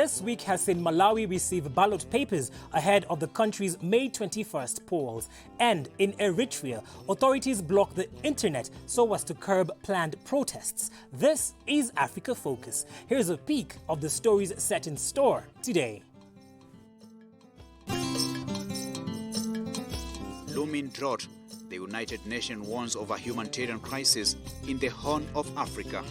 This week has seen Malawi receive ballot papers ahead of the country's May 21st polls. And in Eritrea, authorities block the internet so as to curb planned protests. This is Africa Focus. Here's a peek of the stories set in store today. Looming drought. The United Nations warns of a humanitarian crisis in the Horn of Africa.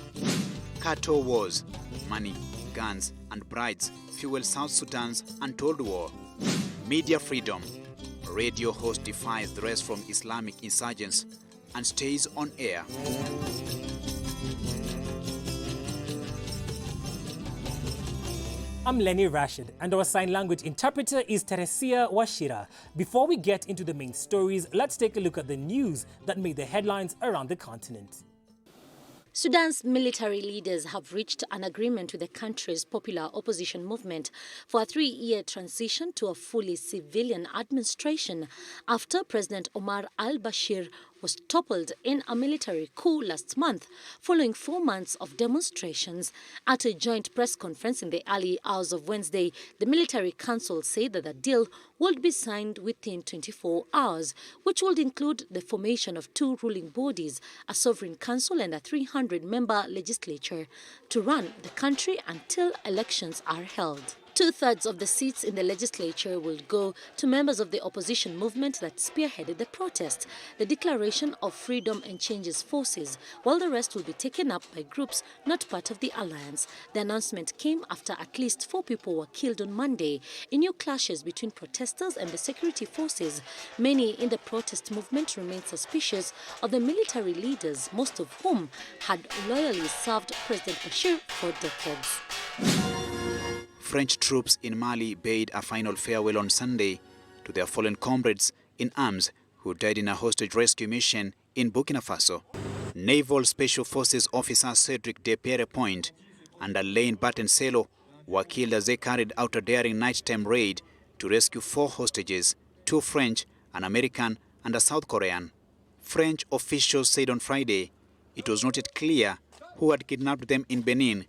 Cattle wars, money, guns and brides fuel South Sudan's untold war. Media freedom. Radio host defies threats from Islamic insurgents and stays on air. I'm Lenny Rashid, and our sign language interpreter is Teresia Washira. Before we get into the main stories, let's take a look at the news that made the headlines around the continent. Sudan's military leaders have reached an agreement with the country's popular opposition movement for a 3-year transition to a fully civilian administration after President Omar al-Bashir was toppled in a military coup last month following 4 months of demonstrations. At a joint press conference in the early hours of Wednesday, the military council said that the deal would be signed within 24 hours, which would include the formation of 2 ruling bodies, a sovereign council and a 300-member legislature, to run the country until elections are held. 2/3 of the seats in the legislature will go to members of the opposition movement that spearheaded the protest, the Declaration of Freedom and Change's forces, while the rest will be taken up by groups not part of the alliance. The announcement came after at least 4 people were killed on Monday in new clashes between protesters and the security forces. Many in the protest movement remain suspicious of the military leaders, most of whom had loyally served President Bashir for decades. French troops in Mali bade a final farewell on Sunday to their fallen comrades in arms who died in a hostage rescue mission in Burkina Faso. Naval Special Forces officer Cedric de Pierrepoint and Alain Batenselo were killed as they carried out a daring nighttime raid to rescue 4 hostages, 2 French, an American and a South Korean. French officials said on Friday it was not yet clear who had kidnapped them in Benin,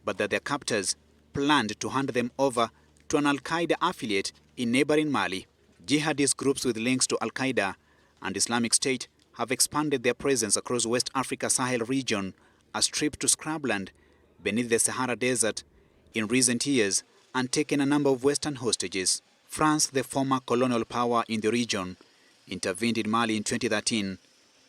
but that their captors planned to hand them over to an Al-Qaeda affiliate in neighboring Mali. Jihadist groups with links to Al-Qaeda and Islamic State have expanded their presence across West Africa's Sahel region, a strip to scrubland beneath the Sahara Desert in recent years, and taken a number of Western hostages. France, the former colonial power in the region, intervened in Mali in 2013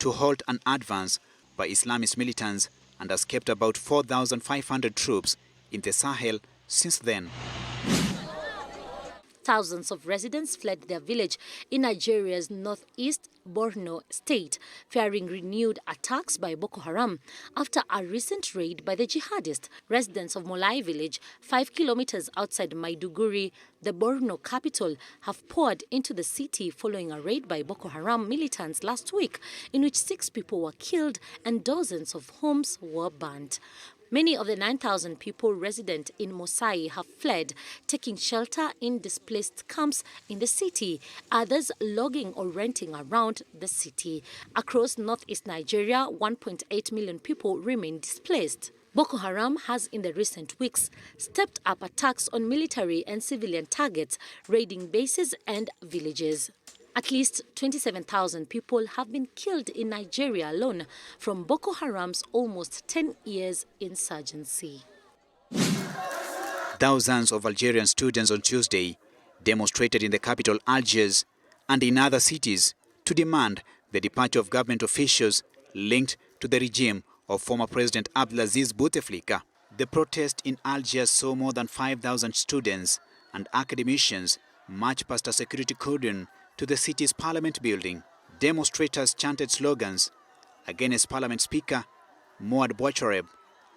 to halt an advance by Islamist militants and has kept about 4,500 troops in the Sahel since then. Thousands of residents fled their village in Nigeria's northeast Borno state, fearing renewed attacks by Boko Haram after a recent raid by the jihadists. Residents of Molai village, 5 kilometers outside Maiduguri, the Borno capital, have poured into the city following a raid by Boko Haram militants last week, in which 6 people were killed and dozens of homes were burnt. Many of the 9,000 people resident in Mosai have fled, taking shelter in displaced camps in the city, others logging or renting around the city. Across northeast Nigeria, 1.8 million people remain displaced. Boko Haram has in the recent weeks stepped up attacks on military and civilian targets, raiding bases and villages. At least 27,000 people have been killed in Nigeria alone from Boko Haram's almost 10 years insurgency. Thousands of Algerian students on Tuesday demonstrated in the capital Algiers and in other cities to demand the departure of government officials linked to the regime of former President Abdelaziz Bouteflika. The protest in Algiers saw more than 5,000 students and academicians march past a security cordon to the city's parliament building. Demonstrators chanted slogans against Parliament Speaker Mouad Bouachareb,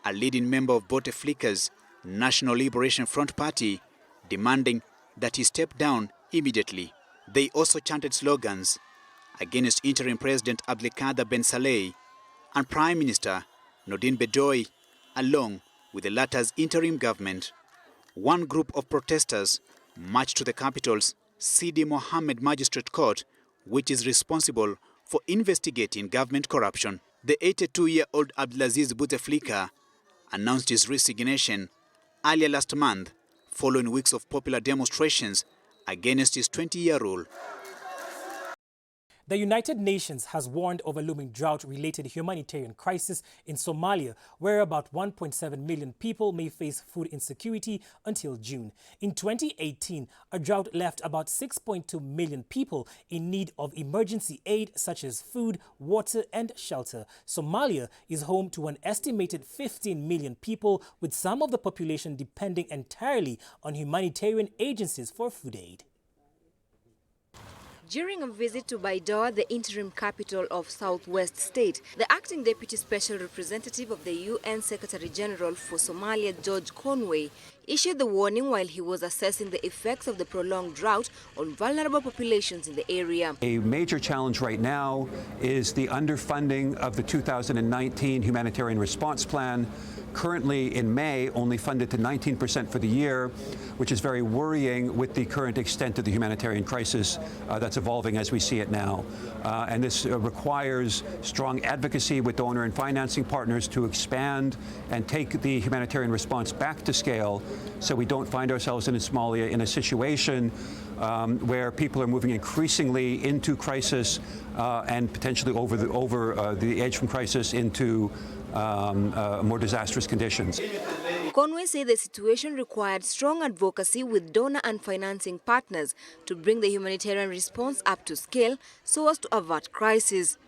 a leading member of Bouteflika's National Liberation Front Party, demanding that he step down immediately. They also chanted slogans against interim President Abdelkader Ben Saleh and Prime Minister Nordin Bedoui, along with the latter's interim government. One group of protesters marched to the capital's Sidi Mohammed Magistrate Court, which is responsible for investigating government corruption. The 82-year-old Abdelaziz Bouteflika announced his resignation earlier last month following weeks of popular demonstrations against his 20-year rule. The United Nations has warned of a looming drought-related humanitarian crisis in Somalia, where about 1.7 million people may face food insecurity until June. In 2018, a drought left about 6.2 million people in need of emergency aid such as food, water and shelter. Somalia is home to an estimated 15 million people, with some of the population depending entirely on humanitarian agencies for food aid. During a visit to Baidoa, the interim capital of Southwest State, the acting deputy special representative of the UN Secretary-General for Somalia, George Conway, issued the warning while he was assessing the effects of the prolonged drought on vulnerable populations in the area. A major challenge right now is the underfunding of the 2019 humanitarian response plan. Currently in May, only funded to 19% for the year, which is very worrying with the current extent of the humanitarian crisis that's evolving as we see it now. And this requires strong advocacy with donor and financing partners to expand and take the humanitarian response back to scale, so we don't find ourselves in Somalia in a situation where people are moving increasingly into crisis and potentially over the edge from crisis into more disastrous conditions. Conway said the situation required strong advocacy with donor and financing partners to bring the humanitarian response up to scale so as to avert crisis.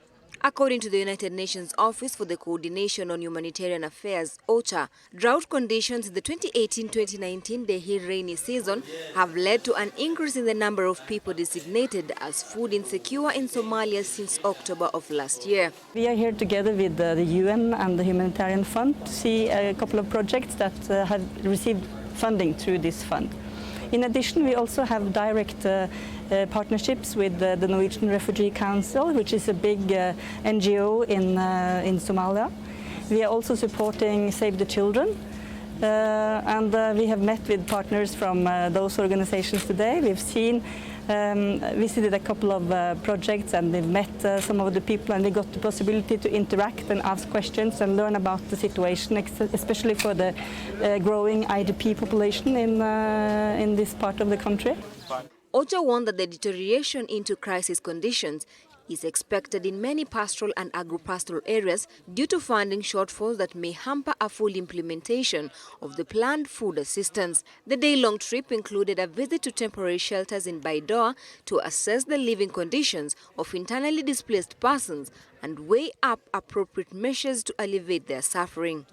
According to the United Nations Office for the Coordination on Humanitarian Affairs, OCHA, drought conditions in the 2018-2019 Dehir rainy season have led to an increase in the number of people designated as food insecure in Somalia since October of last year. We are here together with the UN and the Humanitarian Fund to see a couple of projects that have received funding through this fund. In addition, we also have direct partnerships with the Norwegian Refugee Council, which is a big NGO in Somalia. We are also supporting Save the Children, and we have met with partners from those organizations today. We've visited a couple of projects, and we've met some of the people, and we got the possibility to interact and ask questions and learn about the situation, especially for the growing IDP population in this part of the country. OCHA warned that the deterioration into crisis conditions is expected in many pastoral and agro-pastoral areas due to funding shortfalls that may hamper a full implementation of the planned food assistance. The day-long trip included a visit to temporary shelters in Baidoa to assess the living conditions of internally displaced persons and weigh up appropriate measures to alleviate their suffering.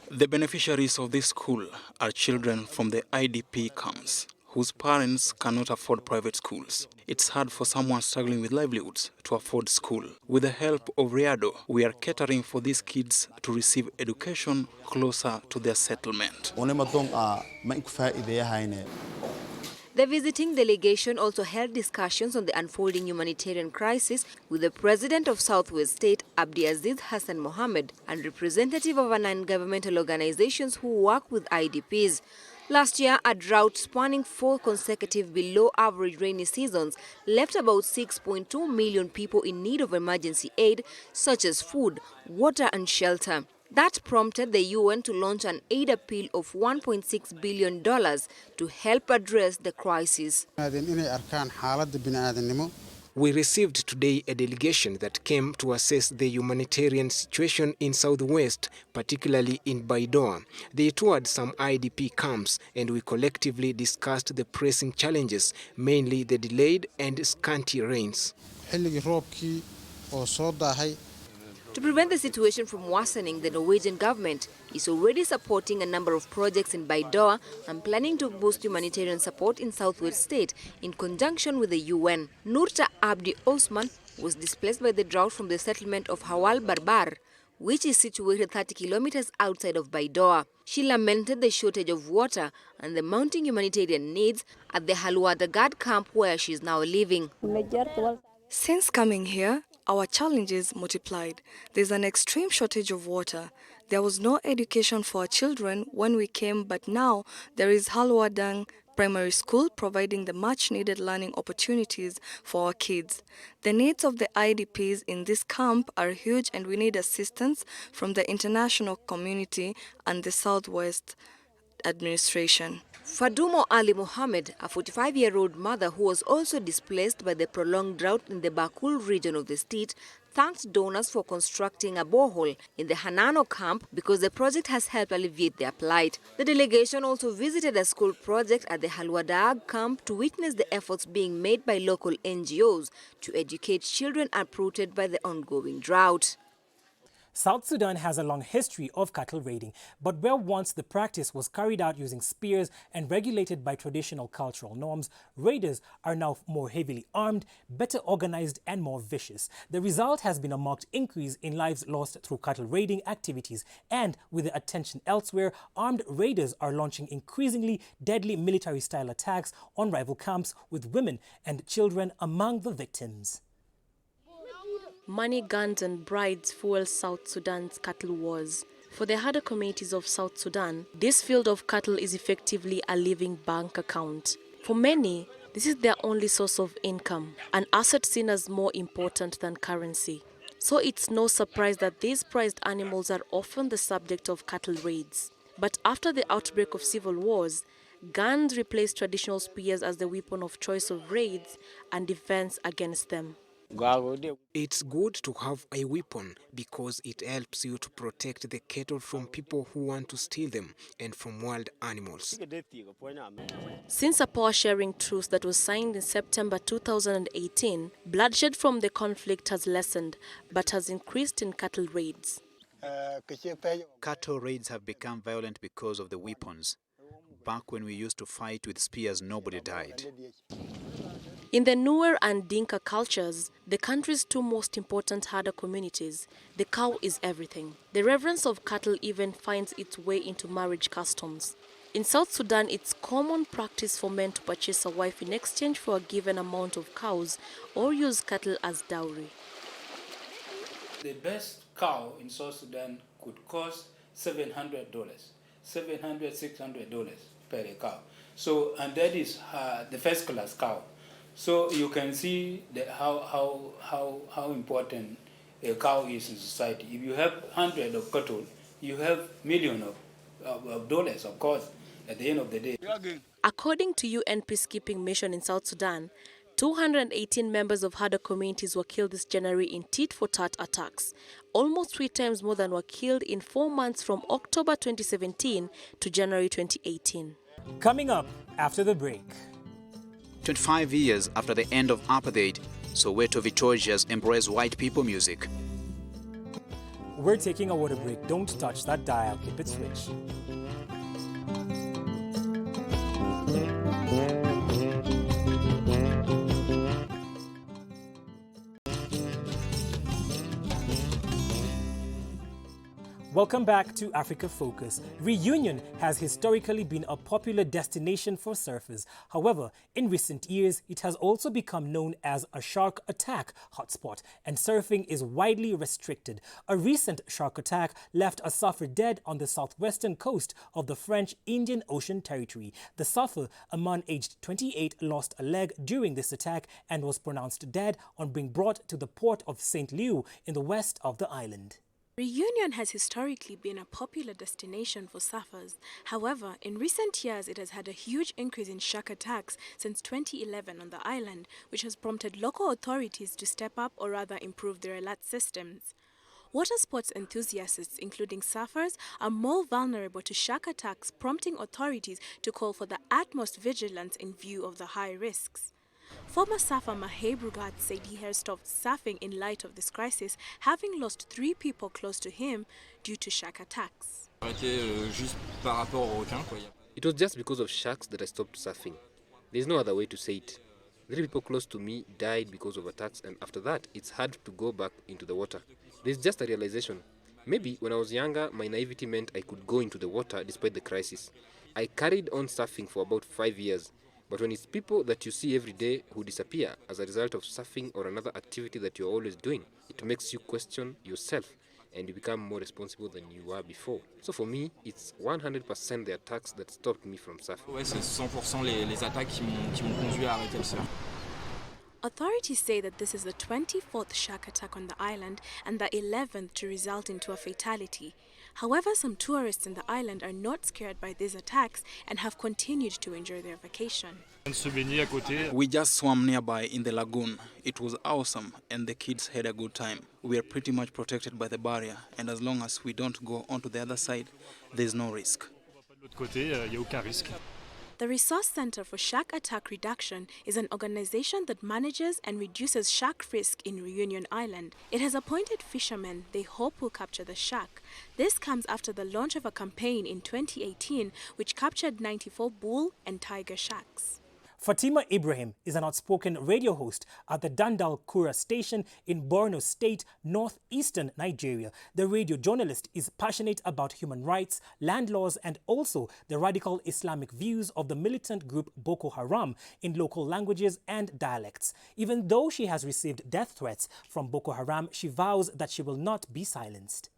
The beneficiaries of this school are children from the IDP camps, whose parents cannot afford private schools. It's hard for someone struggling with livelihoods to afford school. With the help of Riado, we are catering for these kids to receive education closer to their settlement. The visiting delegation also held discussions on the unfolding humanitarian crisis with the president of Southwest State, Abdiaziz Hassan Mohammed, and representative of non-governmental organizations who work with IDPs. Last year, a drought spanning 4 consecutive below-average rainy seasons left about 6.2 million people in need of emergency aid, such as food, water and shelter. That prompted the UN to launch an aid appeal of $1.6 billion to help address the crisis. We received today a delegation that came to assess the humanitarian situation in Southwest, particularly in Baidoa. They toured some IDP camps, and we collectively discussed the pressing challenges, mainly the delayed and scanty rains. To prevent the situation from worsening, the Norwegian government is already supporting a number of projects in Baidoa and planning to boost humanitarian support in Southwest State in conjunction with the UN. Nurta Abdi Osman was displaced by the drought from the settlement of Hawal Barbar, which is situated 30 kilometers outside of Baidoa. She lamented the shortage of water and the mounting humanitarian needs at the Halwadagad camp where she is now living. Since coming here, our challenges multiplied. There's an extreme shortage of water. There was no education for our children when we came, but now there is Halwadang Primary School providing the much-needed learning opportunities for our kids. The needs of the IDPs in this camp are huge, and we need assistance from the international community and the Southwest administration. Fadumo Ali Mohammed, a 45-year-old mother who was also displaced by the prolonged drought in the Bakul region of the state, thanked donors for constructing a borehole in the Hanano camp because the project has helped alleviate their plight. The delegation also visited a school project at the Halwadaag camp to witness the efforts being made by local NGOs to educate children uprooted by the ongoing drought. South Sudan has a long history of cattle raiding, but where once the practice was carried out using spears and regulated by traditional cultural norms, raiders are now more heavily armed, better organized and more vicious. The result has been a marked increase in lives lost through cattle raiding activities, and with the attention elsewhere, armed raiders are launching increasingly deadly military-style attacks on rival camps with women and children among the victims. Money, guns and brides fuel South Sudan's cattle wars. For the herder communities of South Sudan, this field of cattle is effectively a living bank account. For many, this is their only source of income, an asset seen as more important than currency. So it's no surprise that these prized animals are often the subject of cattle raids. But after the outbreak of civil wars, guns replaced traditional spears as the weapon of choice of raids and defense against them. It's good to have a weapon because it helps you to protect the cattle from people who want to steal them and from wild animals. Since a power-sharing truce that was signed in September 2018, bloodshed from the conflict has lessened but has increased in cattle raids. Cattle raids have become violent because of the weapons. Back when we used to fight with spears, nobody died. In the Nuer and Dinka cultures, the country's two most important herder communities, the cow is everything. The reverence of cattle even finds its way into marriage customs. In South Sudan, it's common practice for men to purchase a wife in exchange for a given amount of cows or use cattle as dowry. The best cow in South Sudan could cost $700, $600 per cow. So, and that is the first class cow. So you can see that how important a cow is in society. If you have hundreds of cattle, you have millions of dollars, of course, at the end of the day. According to UN peacekeeping mission in South Sudan, 218 members of herder communities were killed this January in tit-for-tat attacks, almost 3 times more than were killed in 4 months from October 2017 to January 2018. Coming up after the break. 25 years after the end of apartheid, Soweto Victoria's embrace white people music. We're taking a water break. Don't touch that dial. Keep it switched. Welcome back to Africa Focus. Reunion has historically been a popular destination for surfers. However, in recent years, it has also become known as a shark attack hotspot, and surfing is widely restricted. A recent shark attack left a surfer dead on the southwestern coast of the French Indian Ocean Territory. The surfer, a man aged 28, lost a leg during this attack and was pronounced dead on being brought to the port of St. Louis in the west of the island. Reunion has historically been a popular destination for surfers. However, in recent years, it has had a huge increase in shark attacks since 2011 on the island, which has prompted local authorities to step up or rather improve their alert systems. Water sports enthusiasts, including surfers, are more vulnerable to shark attacks, prompting authorities to call for the utmost vigilance in view of the high risks. Former surfer Maheb Rugat said he has stopped surfing in light of this crisis, having lost 3 people close to him due to shark attacks. It was just because of sharks that I stopped surfing. There's no other way to say it. 3 people close to me died because of attacks, and after that, it's hard to go back into the water. There's just a realization. Maybe when I was younger, my naivety meant I could go into the water despite the crisis. I carried on surfing for about 5 years. But when it's people that you see every day who disappear as a result of surfing or another activity that you're always doing, it makes you question yourself and you become more responsible than you were before. So for me, it's 100% the attacks that stopped me from surfing. Ouais, c'est 100% les attaques qui m'ont conduit à arrêter le surf. Authorities say that this is the 24th shark attack on the island and the 11th to result into a fatality. However, some tourists in the island are not scared by these attacks and have continued to enjoy their vacation. We just swam nearby in the lagoon. It was awesome and the kids had a good time. We are pretty much protected by the barrier, and as long as we don't go onto the other side, there's no risk. The Resource Center for Shark Attack Reduction is an organization that manages and reduces shark risk in Reunion Island. It has appointed fishermen they hope will capture the shark. This comes after the launch of a campaign in 2018 which captured 94 bull and tiger sharks. Fatima Ibrahim is an outspoken radio host at the Dandal Kura station in Borno State, northeastern Nigeria. The radio journalist is passionate about human rights, land laws, and also the radical Islamic views of the militant group Boko Haram in local languages and dialects. Even though she has received death threats from Boko Haram, she vows that she will not be silenced.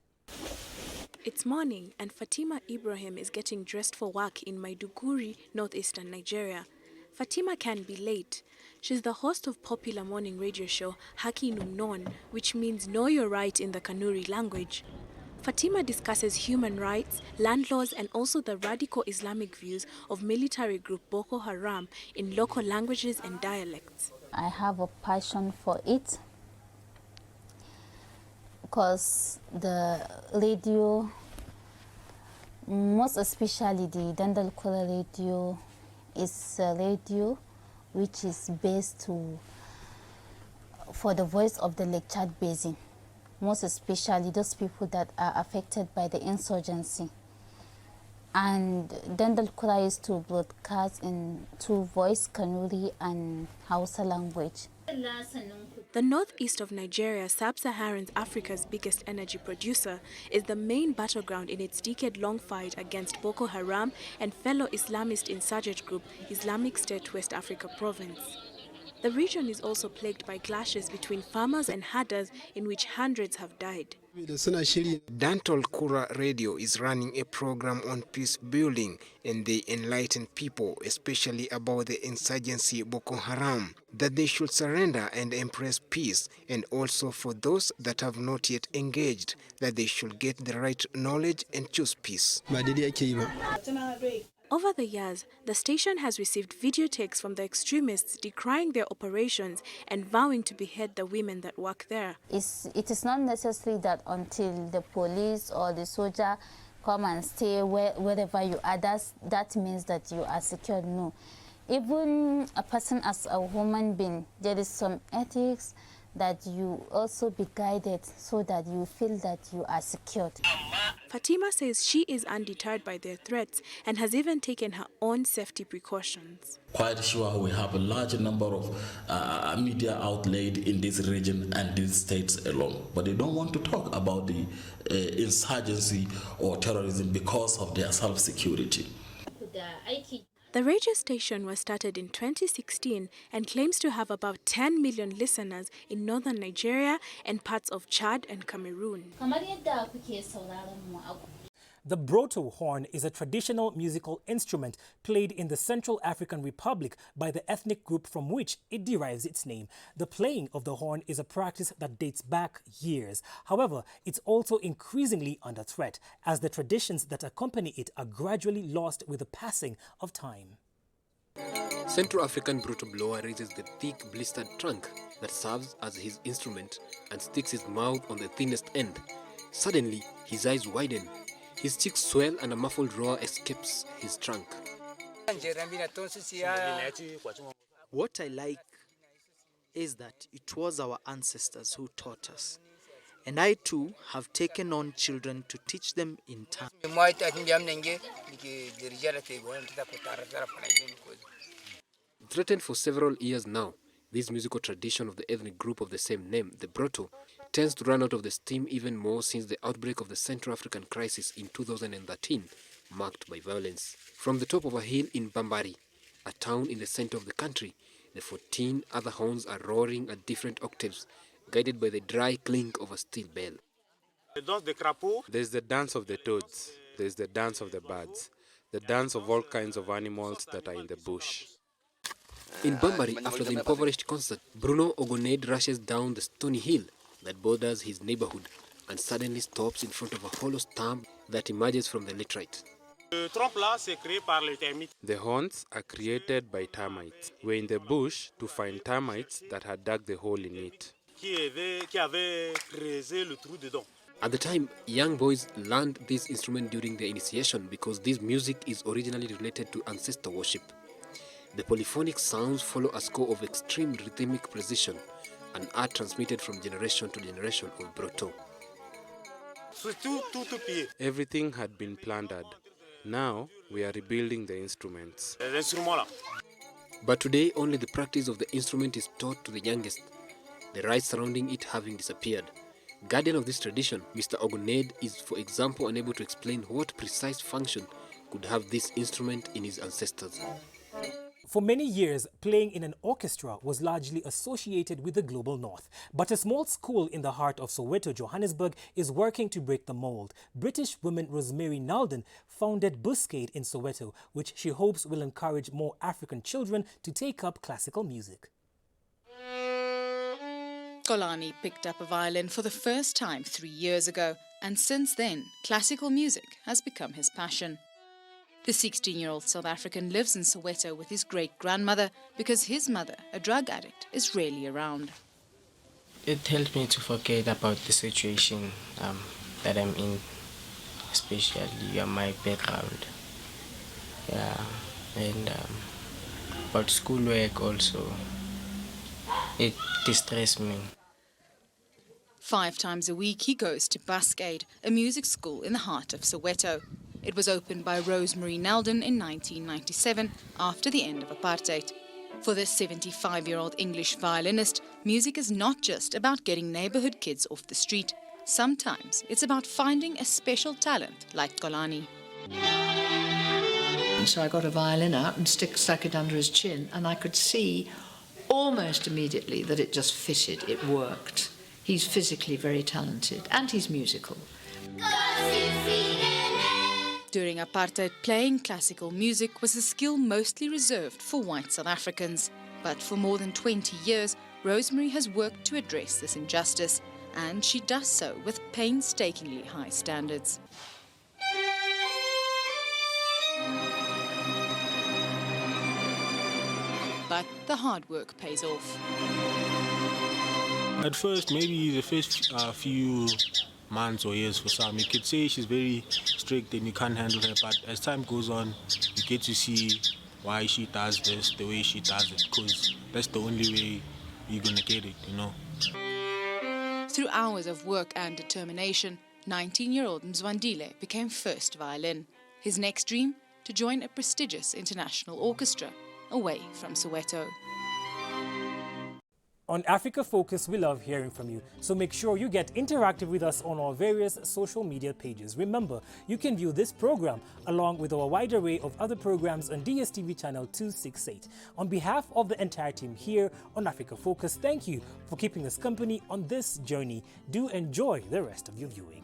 It's morning and Fatima Ibrahim is getting dressed for work in Maiduguri, northeastern Nigeria. Fatima can be late. She's the host of popular morning radio show Haki Numnon, which means know your right in the Kanuri language. Fatima discusses human rights, land laws, and also the radical Islamic views of military group Boko Haram in local languages and dialects. I have a passion for it because the radio, most especially the Dandal Kura radio, is a radio which is based for the voice of the Lake Chad Basin, most especially those people that are affected by the insurgency. And Dandal Kura is to broadcast in two voice, Kanuri and Hausa language. The northeast of Nigeria, Sub-Saharan Africa's biggest energy producer, is the main battleground in its decade-long fight against Boko Haram and fellow Islamist insurgent group Islamic State West Africa Province. The region is also plagued by clashes between farmers and herders in which hundreds have died. Dandal Kura Radio is running a program on peace building, and they enlighten people, especially about the insurgency Boko Haram, that they should surrender and embrace peace, and also for those that have not yet engaged, that they should get the right knowledge and choose peace. Over the years, the station has received videotapes from the extremists decrying their operations and vowing to behead the women that work there. It is not necessary that until the police or the soldier come and stay wherever you are, that means that you are secure. No. Even a person as a human being, there is some ethics that you also be guided so that you feel that you are secured. Fatima says she is undeterred by their threats and has even taken her own safety precautions. Quite sure we have a large number of media outlets in this region and these states alone, but they don't want to talk about the insurgency or terrorism because of their self-security. The radio station was started in 2016 and claims to have about 10 million listeners in northern Nigeria and parts of Chad and Cameroon. The broto horn is a traditional musical instrument played in the Central African Republic by the ethnic group from which it derives its name. The playing of the horn is a practice that dates back years. However, it's also increasingly under threat as the traditions that accompany it are gradually lost with the passing of time. Central African broto blower raises the thick blistered trunk that serves as his instrument and sticks his mouth on the thinnest end. Suddenly, his eyes widen. His cheeks swell and a muffled roar escapes his trunk. What I like is that it was our ancestors who taught us. And I too have taken on children to teach them in time. Threatened for several years now, this musical tradition of the ethnic group of the same name, the broto, tends to run out of the steam even more since the outbreak of the Central African crisis in 2013, marked by violence. From the top of a hill in Bambari, a town in the center of the country, the 14 other horns are roaring at different octaves, guided by the dry clink of a steel bell. There's the dance of the toads, there's the dance of the birds, the dance of all kinds of animals that are in the bush. In Bambari, after the impoverished concert, Bruno Ogonade rushes down the stony hill that borders his neighborhood and suddenly stops in front of a hollow stump that emerges from the litrite. The horns are created by termites. We're in the bush to find termites that had dug the hole in it. At the time, young boys learned this instrument during their initiation because this music is originally related to ancestor worship. The polyphonic sounds follow a score of extreme rhythmic precision and are transmitted from generation to generation of Broto. Everything had been plundered. Now we are rebuilding the instruments. But today, only the practice of the instrument is taught to the youngest, the rites surrounding it having disappeared. Guardian of this tradition, Mr. Oguned is, for example, unable to explain what precise function could have this instrument in his ancestors. For many years, playing in an orchestra was largely associated with the global north. But a small school in the heart of Soweto, Johannesburg, is working to break the mold. British woman Rosemary Nalden founded Buscade in Soweto, which she hopes will encourage more African children to take up classical music. Kolani picked up a violin for the first time 3 years ago, and since then, classical music has become his passion. The 16-year-old South African lives in Soweto with his great-grandmother because his mother, a drug addict, is rarely around. It helped me to forget about the situation that I'm in, especially my background. Yeah, and about schoolwork also. It distressed me. 5 times a week he goes to Buscade, a music school in the heart of Soweto. It was opened by Rosemary Nalden in 1997 after the end of apartheid. For the 75-year-old English violinist, music is not just about getting neighborhood kids off the street. Sometimes it's about finding a special talent like Kolani. So I got a violin out and stuck it under his chin, and I could see almost immediately that it just fitted, it worked. He's physically very talented and he's musical. During apartheid, playing classical music was a skill mostly reserved for white South Africans. But for more than 20 years, Rosemary has worked to address this injustice, and she does so with painstakingly high standards. But the hard work pays off. At first, maybe the first few months or years for some, you could say she's very strict and you can't handle her, but as time goes on, you get to see why she does this the way she does it, because that's the only way you're gonna get it, you know. Through hours of work and determination, 19-year-old Mzwandile became first violin. His next dream? To join a prestigious international orchestra away from Soweto. On Africa Focus, we love hearing from you, so make sure you get interactive with us on our various social media pages. Remember, you can view this program along with our wide array of other programs on DSTV channel 268. On behalf of the entire team here on Africa Focus, thank you for keeping us company on this journey. Do enjoy the rest of your viewing.